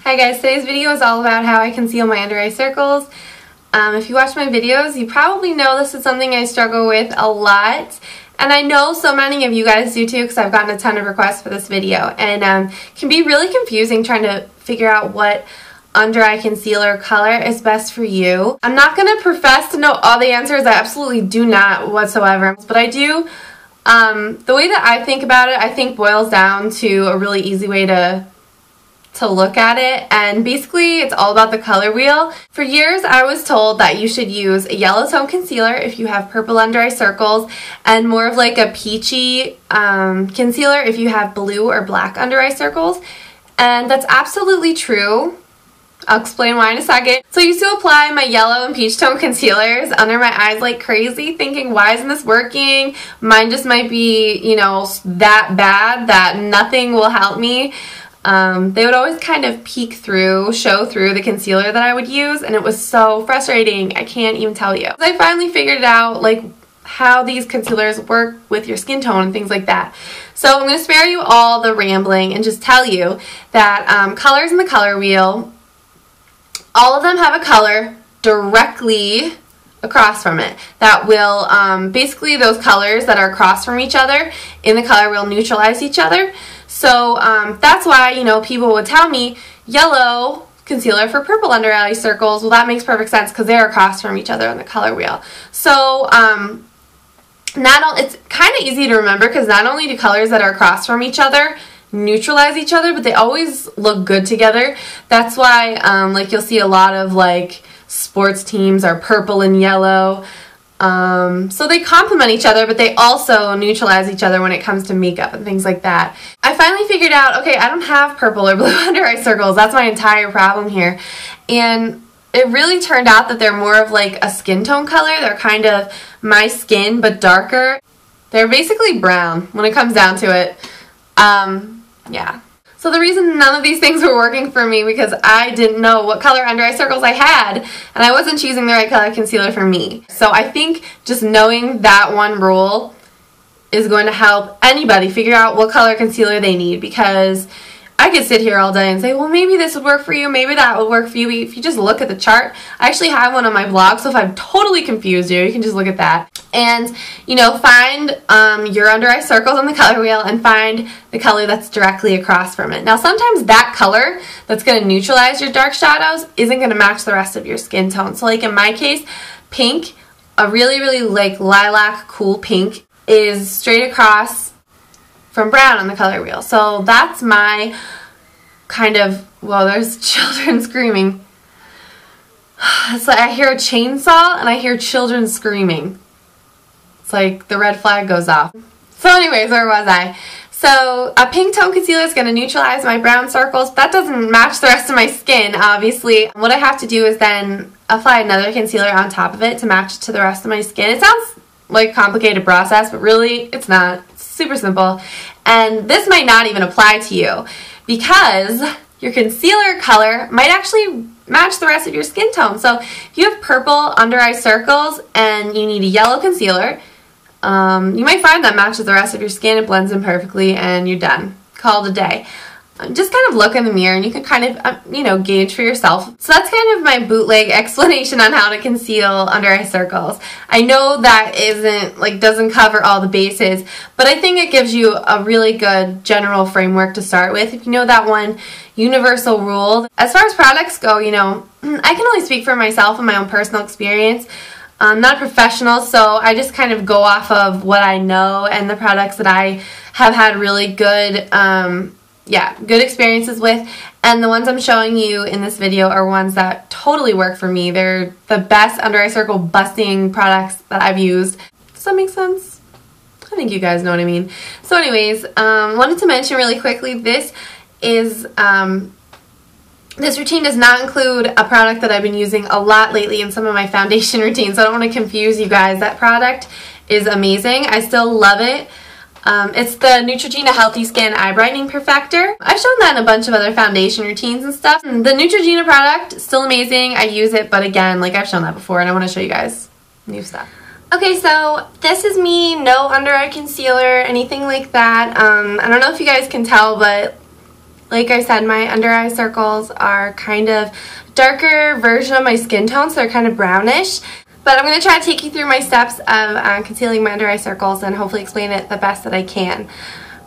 Hi guys, today's video is all about how I conceal my under eye circles. If you watch my videos, you probably know this is something I struggle with a lot. And I know so many of you guys do too because I've gotten a ton of requests for this video. And can be really confusing trying to figure out what under eye concealer color is best for you. I'm not going to profess to know all the answers. I absolutely do not whatsoever. But I do, the way that I think about it, I think boils down to a really easy way to look at it, and basically it's all about the color wheel. For years I was told that you should use a yellow tone concealer if you have purple under eye circles, and more of like a peachy concealer if you have blue or black under eye circles, and that's absolutely true. I'll explain why in a second. So I used to apply my yellow and peach tone concealers under my eyes like crazy, thinking, why isn't this working? Mine just might be, you know, that bad that nothing will help me. They would always kind of peek through, show through the concealer that I would use, and it was so frustrating. I can't even tell you. I finally figured out like how these concealers work with your skin tone and things like that. So I'm going to spare you all the rambling and just tell you that colors in the color wheel, all of them have a color directly across from it that will basically those colors that are across from each other in the color wheel neutralize each other. So that's why, you know, people would tell me yellow concealer for purple under eye circles. Well, that makes perfect sense because they're across from each other on the color wheel. So it's kind of easy to remember because not only do colors that are across from each other neutralize each other, but they always look good together. That's why like you'll see a lot of like sports teams are purple and yellow. So they complement each other, but they also neutralize each other when it comes to makeup and things like that. I finally figured out, okay, I don't have purple or blue under eye circles. That's my entire problem here. And it really turned out that they're more of like a skin tone color. They're kind of my skin, but darker. They're basically brown when it comes down to it. Yeah. So the reason none of these things were working for me because I didn't know what color under eye circles I had, and I wasn't choosing the right color concealer for me. So I think just knowing that one rule is going to help anybody figure out what color concealer they need, because I could sit here all day and say, well, maybe this would work for you, maybe that would work for you. If you just look at the chart, I actually have one on my blog, so if I've totally confused you, you can just look at that. And, you know, find your under eye circles on the color wheel and find the color that's directly across from it. Now, sometimes that color that's going to neutralize your dark shadows isn't going to match the rest of your skin tone. So, like in my case, pink, a really, really like lilac cool pink is straight across from brown on the color wheel. So that's my kind of, well, there's children screaming. It's like I hear a chainsaw and I hear children screaming. It's like the red flag goes off. So anyways, where was I? So a pink tone concealer is going to neutralize my brown circles. That doesn't match the rest of my skin, obviously. What I have to do is then apply another concealer on top of it to match it to the rest of my skin. It sounds like a complicated process, but really it's not. It's super simple. And this might not even apply to you because your concealer color might actually match the rest of your skin tone. So if you have purple under eye circles and you need a yellow concealer, you might find that matches the rest of your skin, it blends in perfectly, and you're done. Call it a day. Just kind of look in the mirror and you can kind of, you know, gauge for yourself. So that's kind of my bootleg explanation on how to conceal under eye circles. I know that doesn't cover all the bases, but I think it gives you a really good general framework to start with if you know that one universal rule. As far as products go, you know, I can only speak for myself and my own personal experience. I'm not a professional, so I just kind of go off of what I know and the products that I have had really good good experiences with, and the ones I'm showing you in this video are ones that totally work for me. They're the best under eye circle busting products that I've used. Does that make sense? I think you guys know what I mean. So anyways, wanted to mention really quickly, this routine does not include a product that I've been using a lot lately in some of my foundation routines, so I don't want to confuse you guys. That product is amazing. I still love it. It's the Neutrogena Healthy Skin Eye Brightening Perfector. I've shown that in a bunch of other foundation routines and stuff. The Neutrogena product, still amazing. I use it, but again, like I've shown that before, and I want to show you guys new stuff. Okay, so this is me, no under eye concealer, anything like that. I don't know if you guys can tell, but Like I said, my under eye circles are kind of darker version of my skin tone, so they're kind of brownish. But I'm going to try to take you through my steps of concealing my under eye circles and hopefully explain it the best that I can.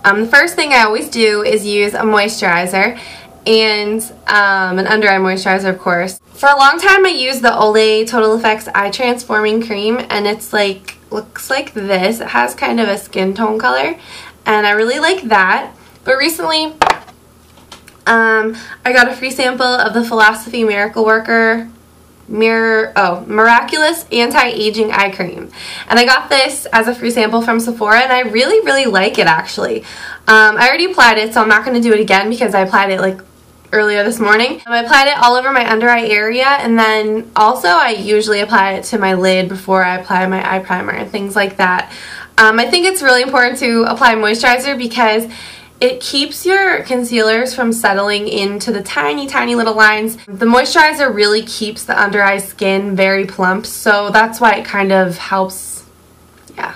The first thing I always do is use a moisturizer and an under eye moisturizer, of course. For a long time I used the Olay Total Effects Eye Transforming Cream, and it's like, looks like this. It has kind of a skin tone color, and I really like that. But recently I got a free sample of the Philosophy Miracle Worker Miraculous Anti-Aging Eye Cream, and I got this as a free sample from Sephora, and I really like it actually. I already applied it, so I'm not going to do it again because I applied it like earlier this morning. I applied it all over my under eye area, and then also I usually apply it to my lid before I apply my eye primer and things like that. I think it's really important to apply moisturizer because it keeps your concealers from settling into the tiny little lines. The moisturizer really keeps the under eye skin very plump, so that's why it kind of helps, yeah,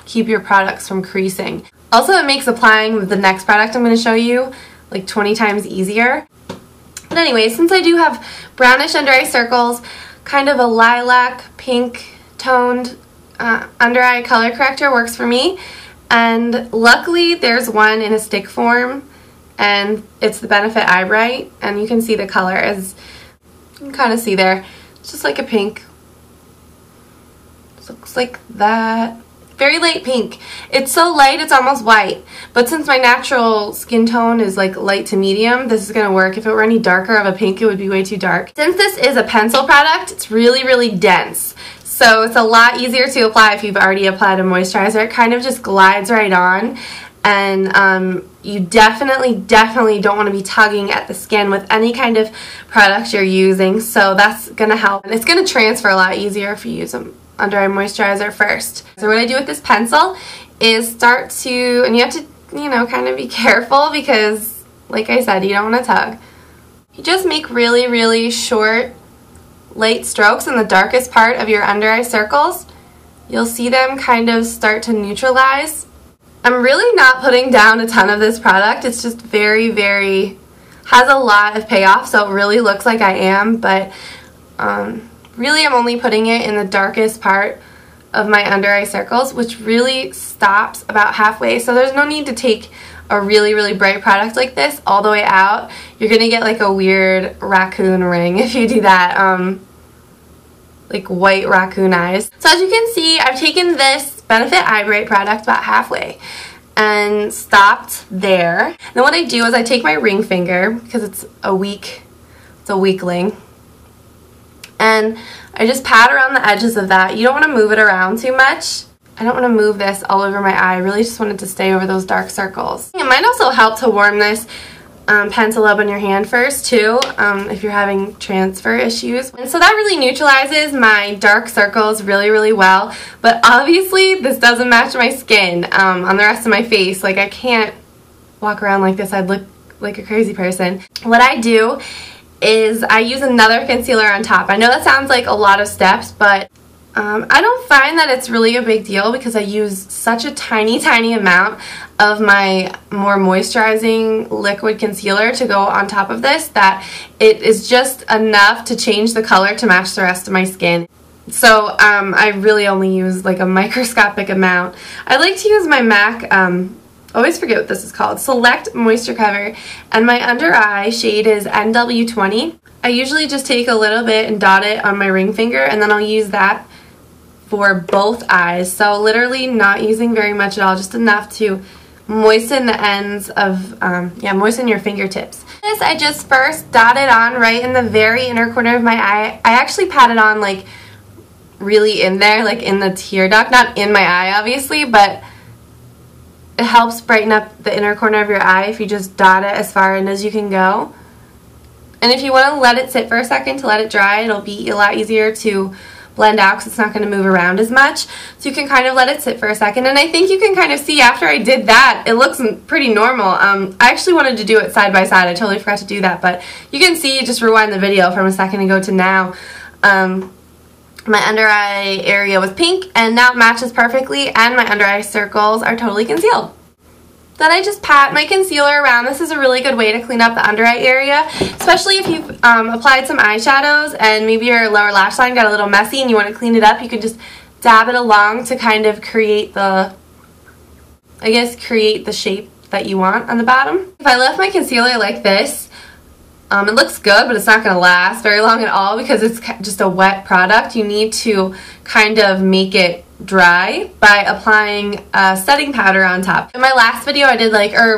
keep your products from creasing. Also, it makes applying the next product I'm going to show you like 20 times easier. But anyway, since I do have brownish under eye circles, kind of a lilac pink toned under eye color corrector works for me. And luckily there's one in a stick form, and it's the Benefit Eye Bright, and you can see the color, as you can kind of see there. It's just like a pink. It looks like that. Very light pink. It's so light it's almost white, but since my natural skin tone is like light to medium, this is going to work. If it were any darker of a pink, it would be way too dark. Since this is a pencil product, it's really dense. So it's a lot easier to apply if you've already applied a moisturizer. It kind of just glides right on, and you definitely don't want to be tugging at the skin with any kind of product you're using, so that's going to help. And it's going to transfer a lot easier if you use an under eye moisturizer first. So what I do with this pencil is start to, and you have to, you know, kind of be careful because, like I said, you don't want to tug. You just make really short, light strokes in the darkest part of your under eye circles. You'll see them kind of start to neutralize. I'm really not putting down a ton of this product. It's just very has a lot of payoff, so it really looks like I am, but really I'm only putting it in the darkest part of my under eye circles, which really stops about halfway. So there's no need to take a really bright product like this all the way out. You're gonna get like a weird raccoon ring if you do that, like white raccoon eyes. So as you can see, I've taken this Benefit Eye Bright product about halfway and stopped there. Then what I do is I take my ring finger, because it's a weakling, and I just pat around the edges of that. You don't want to move it around too much. I don't want to move this all over my eye. I really just want it to stay over those dark circles. It might also help to warm this pencil up in your hand first too, if you're having transfer issues. And so that really neutralizes my dark circles really well. But obviously this doesn't match my skin on the rest of my face. Like, I can't walk around like this. I'd look like a crazy person. What I do is I use another concealer on top. I know that sounds like a lot of steps, but I don't find that it's really a big deal because I use such a tiny amount of my more moisturizing liquid concealer to go on top of this that it is just enough to change the color to match the rest of my skin. So I really only use like a microscopic amount. I like to use my MAC, always forget what this is called, Select Moisture Cover, and my under eye shade is NW20. I usually just take a little bit and dot it on my ring finger, and then I'll use that for both eyes. So literally not using very much at all, just enough to moisten the ends of, moisten your fingertips. This I just first dotted on right in the very inner corner of my eye. I actually pat it on like really in there, like in the tear duct, not in my eye obviously, but it helps brighten up the inner corner of your eye if you just dot it as far in as you can go. And if you want to let it sit for a second to let it dry, it'll be a lot easier to blend out because it's not going to move around as much. So you can kind of let it sit for a second. And I think you can kind of see after I did that, it looks pretty normal. I actually wanted to do it side by side. I totally forgot to do that. But you can see, just rewind the video from a second ago to now. My under eye area was pink, and now it matches perfectly, and my under eye circles are totally concealed. Then I just pat my concealer around. This is a really good way to clean up the under eye area, especially if you've applied some eyeshadows and maybe your lower lash line got a little messy and you want to clean it up. You can just dab it along to kind of create the, create the shape that you want on the bottom. If I left my concealer like this, it looks good, but it's not going to last very long at all because it's just a wet product. You need to kind of make it dry by applying a setting powder on top. In my last video I did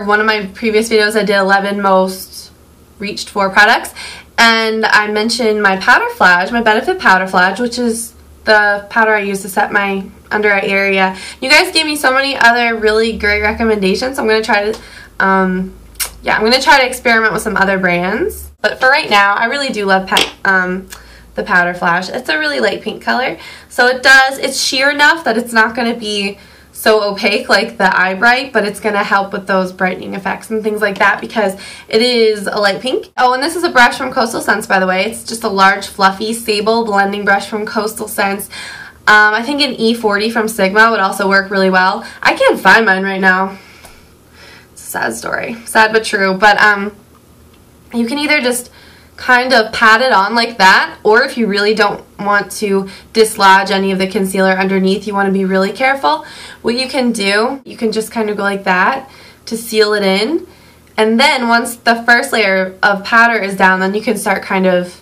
one of my previous videos, I did 11 most reached for products, and I mentioned my powder flage, my Benefit powder flage, which is the powder I use to set my under eye area. You guys gave me so many other really great recommendations, so I'm going to try to I'm going to try to experiment with some other brands. But for right now, I really do love the powder flage. It's a really light pink color, so it's sheer enough that it's not going to be so opaque like the Eye Bright, but it's going to help with those brightening effects and things like that because it is a light pink. Oh, and this is a brush from Coastal Scents, by the way. It's just a large, fluffy, sable blending brush from Coastal Scents. I think an E40 from Sigma would also work really well. I can't find mine right now. It's a sad story. Sad but true. But you can either just kind of pat it on like that, or if you really don't want to dislodge any of the concealer underneath, you want to be really careful, what you can do, you can just kind of go like that to seal it in, and then once the first layer of powder is down, then you can start kind of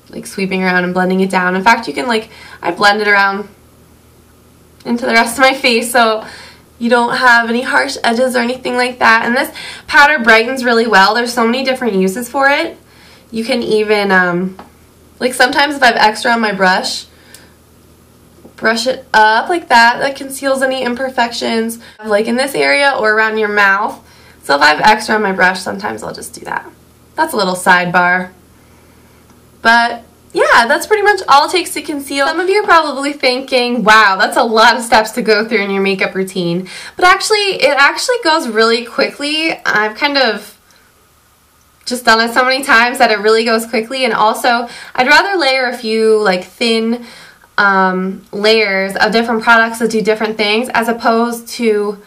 like sweeping around and blending it down. In fact, you can I blend it around into the rest of my face so you don't have any harsh edges or anything like that. And this powder brightens really well. There's so many different uses for it. You can even, sometimes if I have extra on my brush, brush it up like that. That conceals any imperfections, like in this area or around your mouth. So if I have extra on my brush, sometimes I'll just do that. That's a little sidebar. But yeah, that's pretty much all it takes to conceal. Some of you are probably thinking, wow, that's a lot of steps to go through in your makeup routine. But it actually goes really quickly. I've kind of just done it so many times that it really goes quickly, and also I'd rather layer a few thin layers of different products that do different things as opposed to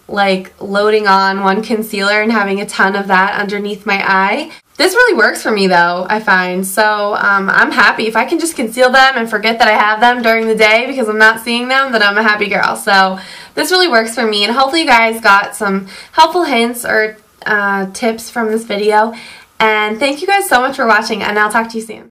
loading on one concealer and having a ton of that underneath my eye. This really works for me though, I find, so I'm happy. If I can just conceal them and forget that I have them during the day because I'm not seeing them, then I'm a happy girl. So this really works for me, and hopefully you guys got some helpful hints or tips from this video, and thank you guys so much for watching, and I'll talk to you soon.